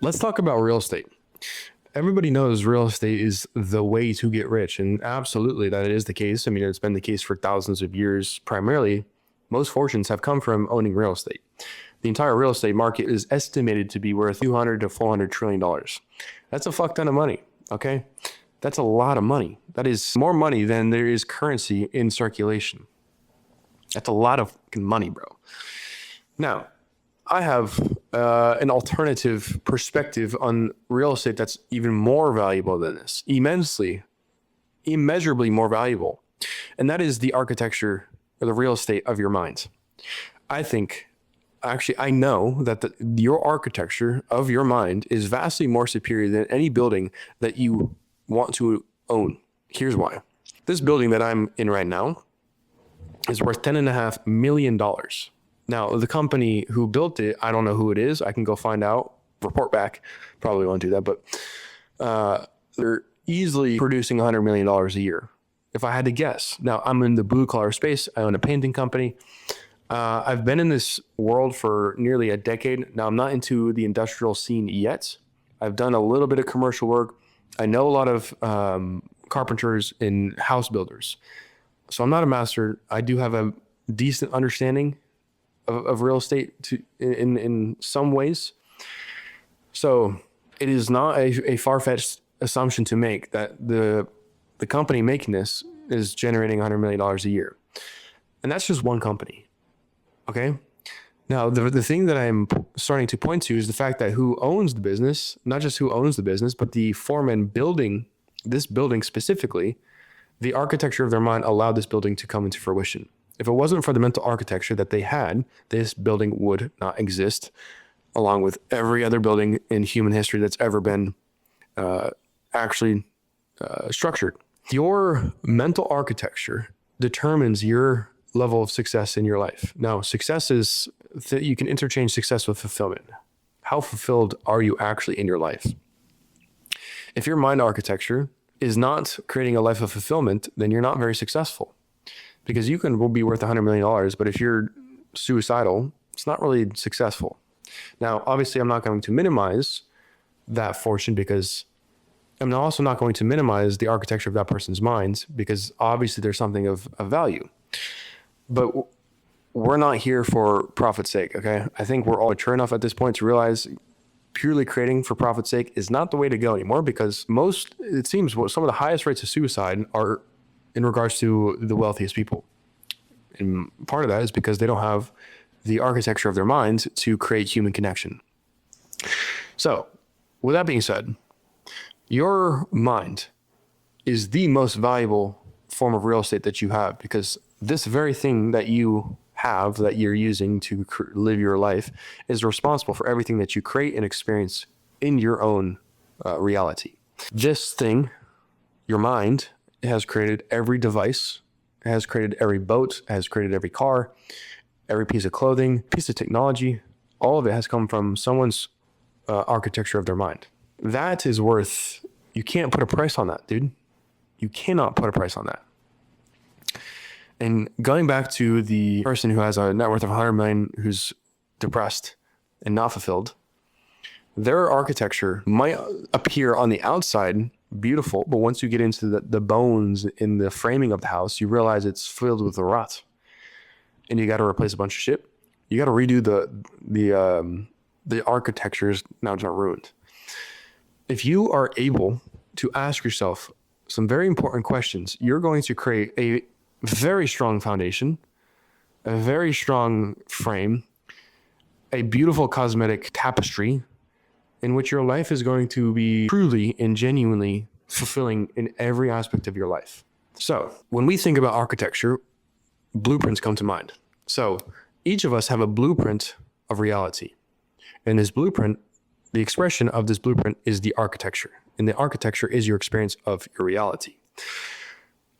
Let's talk about real estate. Everybody knows real estate is the way to get rich, and absolutely that is the case. I mean, it's been the case for thousands of years. Primarily, most fortunes have come from owning real estate. The entire real estate market is estimated to be worth 200 to 400 trillion dollars. That's a fuck ton of money, okay? That's a lot of money. That is more money than there is currency in circulation. That's a lot of fucking money, bro. Now, I have an alternative perspective on real estate that's even more valuable than this, immeasurably more valuable. And that is the architecture or the real estate of your mind. I know that your architecture of your mind is vastly more superior than any building that you want to own. Here's why. This building that I'm in right now is worth $10.5 million. Now, the company who built it, I don't know who it is. I can go find out, report back. Probably won't do that, but they're easily producing $100 million a year, if I had to guess. Now, I'm in the blue collar space. I own a painting company. I've been in this world for nearly a decade. Now, I'm not into the industrial scene yet. I've done a little bit of commercial work. I know a lot of carpenters and house builders. So I'm not a master. I do have a decent understanding of real estate in some ways. So it is not a far-fetched assumption to make that the company making this is generating $100 million a year. And that's just one company. Okay. Now, the thing that I'm starting to point to is the fact that who owns the business, not just who owns the business, but the foreman building this building specifically, the architecture of their mind allowed this building to come into fruition. If it wasn't for the mental architecture that they had, this building would not exist, along with every other building in human history that's ever been actually structured. Your mental architecture determines your level of success in your life. Now, success is that you can interchange success with fulfillment. How fulfilled are you actually in your life? If your mind architecture is not creating a life of fulfillment, then you're not very successful. Because will be worth $100 million, but if you're suicidal, it's not really successful. Now, obviously, I'm not going to minimize that fortune because I'm also not going to minimize the architecture of that person's mind because obviously there's something of value. But we're not here for profit's sake, okay? I think we're all mature enough at this point to realize purely creating for profit's sake is not the way to go anymore because it seems some of the highest rates of suicide are in regards to the wealthiest people. And part of that is because they don't have the architecture of their minds to create human connection. So, with that being said, your mind is the most valuable form of real estate that you have because this very thing that you have that you're using to live your life is responsible for everything that you create and experience in your own reality. This thing, your mind, has created every device, has created every boat, has created every car, every piece of clothing, piece of technology. All of it has come from someone's architecture of their mind. That is worth, you can't put a price on that, dude. You cannot put a price on that. And going back to the person who has a net worth of 100 million, who's depressed and not fulfilled, their architecture might appear on the outside beautiful, but once you get into the bones in the framing of the house, you realize it's filled with rot, and you got to replace a bunch of shit. You got to redo the architectures. Now it's not ruined. If you are able to ask yourself some very important questions, you're going to create a very strong foundation, a very strong frame, a beautiful cosmetic tapestry in which your life is going to be truly and genuinely fulfilling in every aspect of your life. So when we think about architecture, blueprints come to mind. So each of us have a blueprint of reality. And this blueprint, the expression of this blueprint is the architecture. And the architecture is your experience of your reality.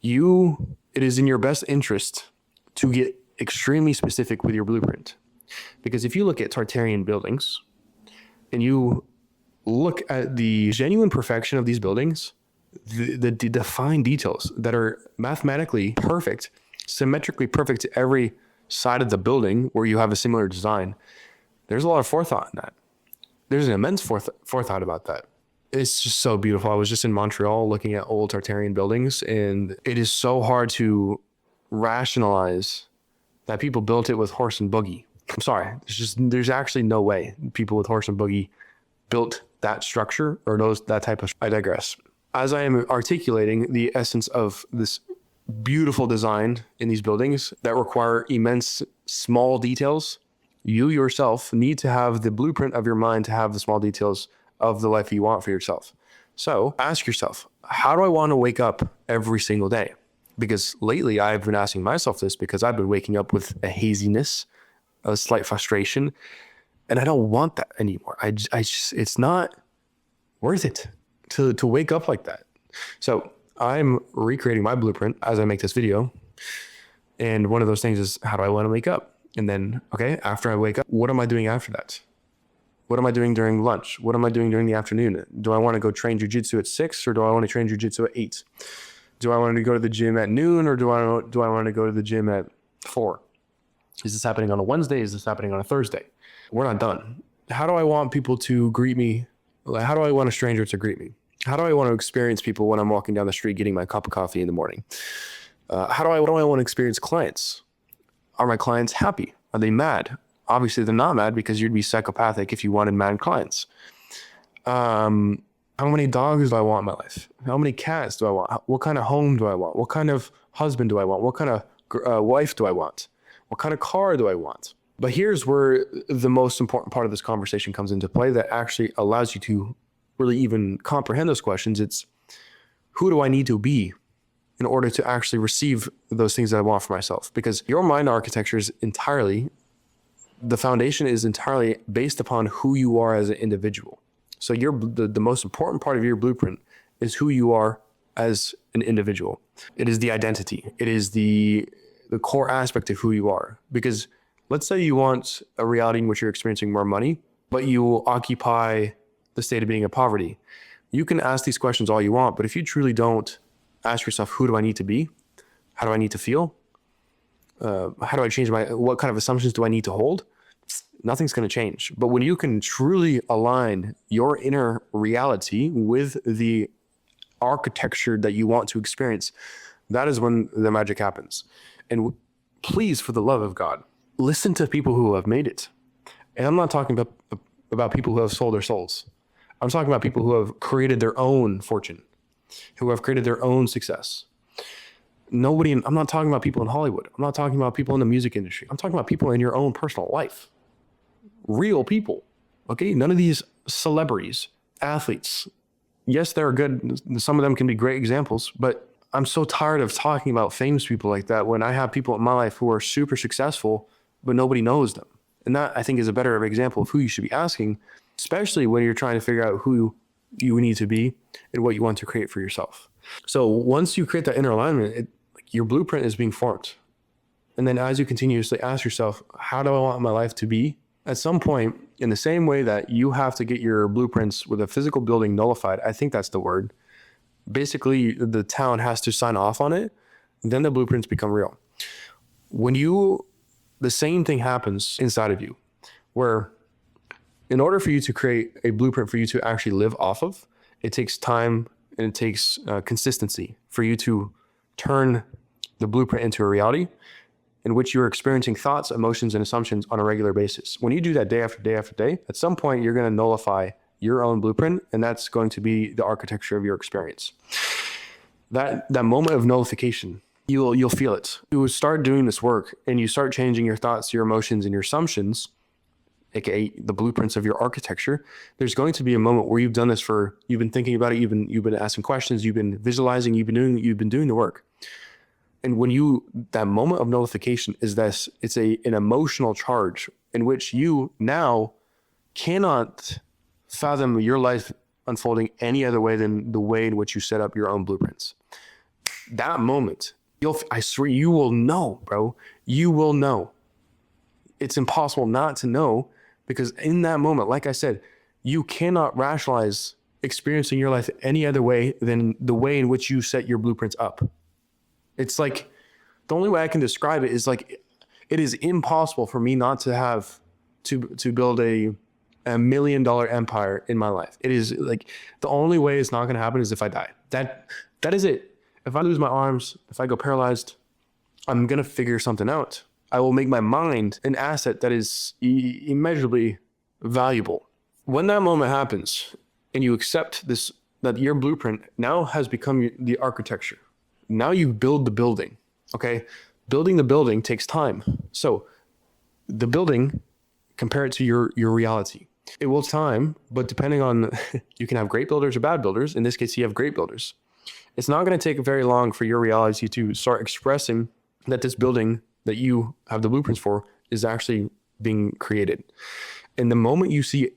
It is in your best interest to get extremely specific with your blueprint. Because if you look at Tartarian buildings and you look at the genuine perfection of these buildings, the defined details that are mathematically perfect, symmetrically perfect to every side of the building where you have a similar design, there's a lot of forethought in that. There's an immense forethought about that. It's just so beautiful. I was just in Montreal looking at old Tartarian buildings, and it is so hard to rationalize that people built it with horse and buggy. I'm sorry. There's actually no way people with horse and buggy built that structure or that type of. I digress. As I am articulating the essence of this beautiful design in these buildings that require immense small details, you yourself need to have the blueprint of your mind to have the small details of the life you want for yourself. So ask yourself, how do I want to wake up every single day? Because lately I've been asking myself this because I've been waking up with a haziness, a slight frustration, and I don't want that anymore. I just it's not worth it to wake up like that. So I'm recreating my blueprint as I make this video. And one of those things is, how do I want to wake up? And then, okay, after I wake up, what am I doing after that? What am I doing during lunch? What am I doing during the afternoon? Do I want to go train jujitsu at 6 or do I want to train jujitsu at 8? Do I want to go to the gym at noon or do I want to go to the gym at 4? Is this happening on a Wednesday? Is this happening on a Thursday? We're not done. How do I want people to greet me? How do I want a stranger to greet me? How do I want to experience people when I'm walking down the street getting my cup of coffee in the morning? What do I want to experience clients? Are my clients happy? Are they mad? Obviously, they're not mad because you'd be psychopathic if you wanted mad clients. How many dogs do I want in my life? How many cats do I want? What kind of home do I want? What kind of husband do I want? What kind of wife do I want? What kind of car do I want? But here's where the most important part of this conversation comes into play that actually allows you to really even comprehend those questions. It's, who do I need to be in order to actually receive those things that I want for myself? Because your mind architecture is entirely, the foundation is entirely based upon who you are as an individual. So the most important part of your blueprint is who you are as an individual. It is the identity. It is the core aspect of who you are. Because let's say you want a reality in which you're experiencing more money, but you occupy the state of being in poverty. You can ask these questions all you want, but if you truly don't ask yourself, who do I need to be? How do I need to feel? How do I change what kind of assumptions do I need to hold? Nothing's going to change. But when you can truly align your inner reality with the architecture that you want to experience, that is when the magic happens. And please, for the love of God, listen to people who have made it. And I'm not talking about people who have sold their souls. I'm talking about people who have created their own fortune, who have created their own success. I'm not talking about people in Hollywood. I'm not talking about people in the music industry. I'm talking about people in your own personal life. Real people. Okay? None of these celebrities, athletes. Yes, they're good. Some of them can be great examples, but I'm so tired of talking about famous people like that when I have people in my life who are super successful, but nobody knows them. And that, I think, is a better example of who you should be asking, especially when you're trying to figure out who you need to be and what you want to create for yourself. So once you create that inner alignment, your blueprint is being formed. And then as you continuously ask yourself, how do I want my life to be? At some point, in the same way that you have to get your blueprints with a physical building nullified, I think that's the word. Basically, the town has to sign off on it. Then the blueprints become real. The same thing happens inside of you, where in order for you to create a blueprint for you to actually live off of, it takes time and it takes consistency for you to turn the blueprint into a reality in which you're experiencing thoughts, emotions, and assumptions on a regular basis. When you do that day after day after day, at some point you're going to nullify your own blueprint, and that's going to be the architecture of your experience. That moment of nullification, you'll feel it. You start doing this work and you start changing your thoughts, your emotions, and your assumptions, aka the blueprints of your architecture. There's going to be a moment where you've done this you've been thinking about it, you've been asking questions, you've been visualizing, you've been doing the work. And that moment of nullification is this, it's an emotional charge in which you now cannot fathom your life unfolding any other way than the way in which you set up your own blueprints. That moment, I swear you will know, bro. You will know. It's impossible not to know, because in that moment, like I said, you cannot rationalize experiencing your life any other way than the way in which you set your blueprints up. It's like, the only way I can describe it is like, it is impossible for me not to have to build a $1 million empire in my life. It is like the only way it's not going to happen is if I die. That is it. If I lose my arms, if I go paralyzed, I'm going to figure something out. I will make my mind an asset that is immeasurably valuable. When that moment happens and you accept this, that your blueprint now has become the architecture. Now you build the building, okay? Building the building takes time. So the building, compare it to your reality. It will time, but depending on, you can have great builders or bad builders. In this case, you have great builders. It's not going to take very long for your reality to start expressing that this building that you have the blueprints for is actually being created. And the moment you see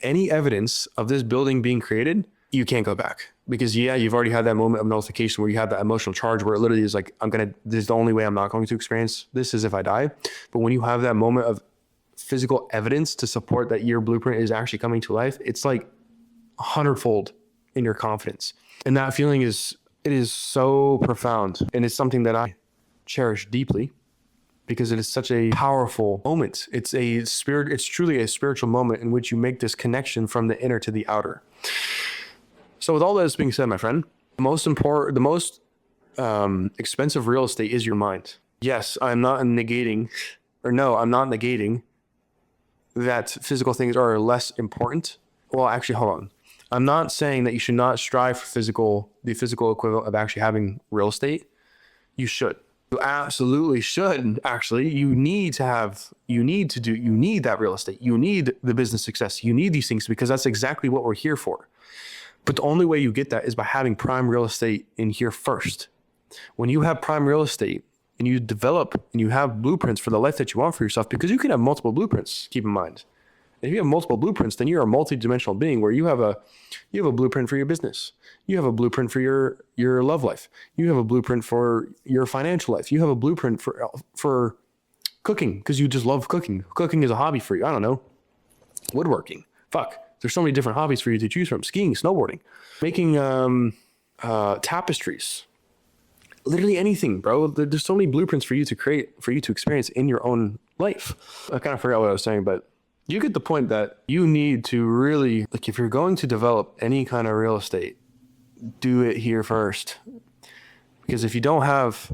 any evidence of this building being created, you can't go back, because you've already had that moment of nullification where you have that emotional charge where it literally is like, this is the only way I'm not going to experience this is if I die. But when you have that moment of physical evidence to support that your blueprint is actually coming to life, it's like 100-fold in your confidence. And that feeling is so profound. And it's something that I cherish deeply because it is such a powerful moment. It's truly a spiritual moment in which you make this connection from the inner to the outer. So with all this being said, my friend, the most expensive real estate is your mind. Yes, I'm not negating that physical things are less important. Well, actually, hold on. I'm not saying that you should not strive for the physical equivalent of actually having real estate. You should. You absolutely should. Actually, you need that real estate. You need the business success. You need these things because that's exactly what we're here for. But the only way you get that is by having prime real estate in here first. When you have prime real estate and you develop and you have blueprints for the life that you want for yourself, because you can have multiple blueprints, keep in mind. If you have multiple blueprints, then you're a multi-dimensional being where you have a blueprint for your business. You have a blueprint for your love life. You have a blueprint for your financial life. You have a blueprint for cooking because you just love cooking. Cooking is a hobby for you. I don't know. Woodworking. Fuck. There's so many different hobbies for you to choose from. Skiing, snowboarding, making tapestries. Literally anything, bro. There's so many blueprints for you to create, for you to experience in your own life. I kind of forgot what I was saying, but you get the point that you need to really, like, if you're going to develop any kind of real estate, do it here first. Because if you don't have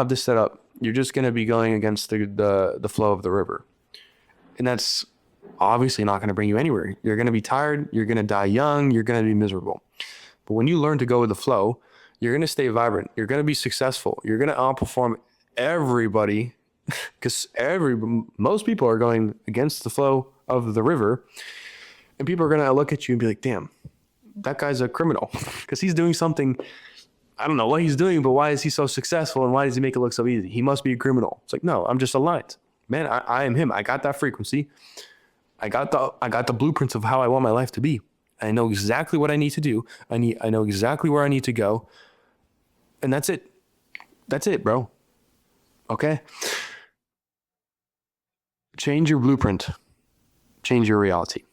this set up, you're just going to be going against the flow of the river. And that's obviously not going to bring you anywhere. You're going to be tired. You're going to die young. You're going to be miserable. But when you learn to go with the flow, you're going to stay vibrant. You're going to be successful. You're going to outperform everybody because most people are going against the flow of the river, and people are going to look at you and be like, damn, that guy's a criminal because he's doing something. I don't know what he's doing, but why is he so successful and why does he make it look so easy? He must be a criminal. It's like, no, I'm just aligned. Man, I am him. I got that frequency. I got the blueprints of how I want my life to be. I know exactly what I need to do. I know exactly where I need to go. And that's it. That's it, bro. Okay? Change your blueprint. Change your reality.